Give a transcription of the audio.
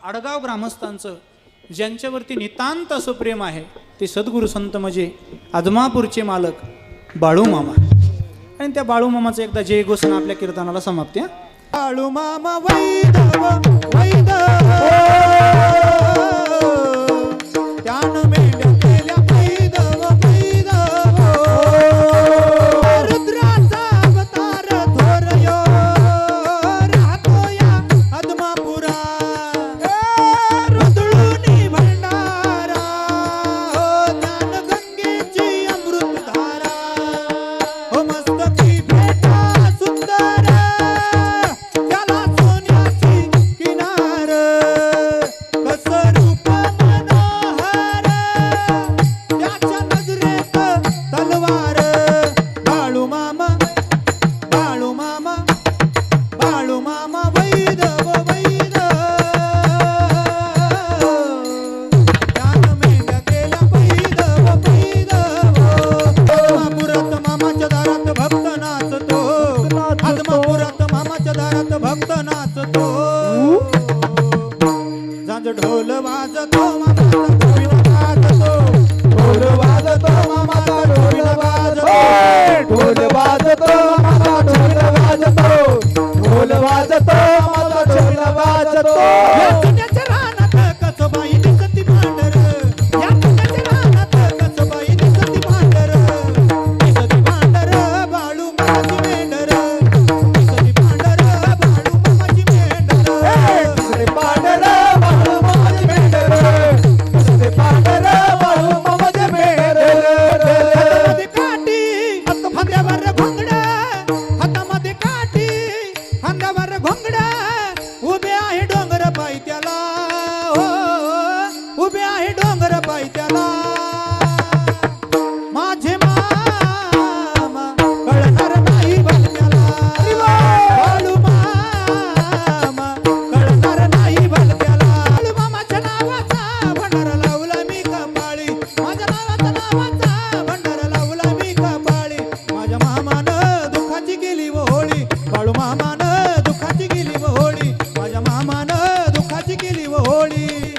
आडगाव ग्रामस्थांचं ज्यांच्यावरती नितांत असं प्रेम आहे ते सद्गुरू संत म्हणजे आदमापूरचे मालक बाळू मामा. आणि त्या बाळू मामाचं एकदा जय घोषणा आपल्या कीर्तनाला समाप्ती. बाळू मामा वैदव वैदव त्यानं मेंढ्या केल्या वैदव वैदव रुद्राचा अवतार थोर यो राहतो या आदमापुरा रुदळूनी भंडारा ज्ञान गंगेची अमृतधारा हो मस्तकी भेटा सुंदर त्याला सोन्याची किनार कसं रूप मनोहर त्याच्या नजरेत तलवार बाळू मामा बाळू मामा बाळू मामा वैदव वैदव त्यानं मेंढ्या केल्या वैदव वैदव आदमापुरात मामाच्या दारात भक्त नाचतो आदमापुरात मामाच्या दारात भक्त नाचतो झांज ढोल वाजतो मामाचा ढोल वाजतो ढोल वाजतो मामाचा ढोल वाजतो ढोल वाजतो मामाचा ढोल वाजतो ढोल वाजतो मामाचा ढोल वाजतो या पुण्याच्या रानात कसबाई दिसती भांडर या पुण्याच्या रानात कसबाई दिसती भांडर बाळू मामाची मेंढर दिसती भांडर बाळू मामाची मेंढर दिसती भांडर बाळू मामाची मेंढर दिसती भांडर बाळू मामाची मेंढर हातामध्ये काठी हात फांद्यावर घोंगडा हातामध्ये काठी फांद्यावर घोंगडा उभे आहे डोंगर पायथ्याला हो उभे आहे डोंगर पायथ्याला माझे मामा कळणार नाही भलत्याला बाळू मामा कळणार नाही भलत्याला बाळू मामाच्या नावाचा भंडारा लावला मी कपाळी माझ्या नावाचा भंडारा लावला मी कपाळी माझ्या मामानं दुःखाची गेली व होळी बाळू मामानं दुःखाची गेली व होळी माझ्या मामानं दुःखाची गेली व होळी.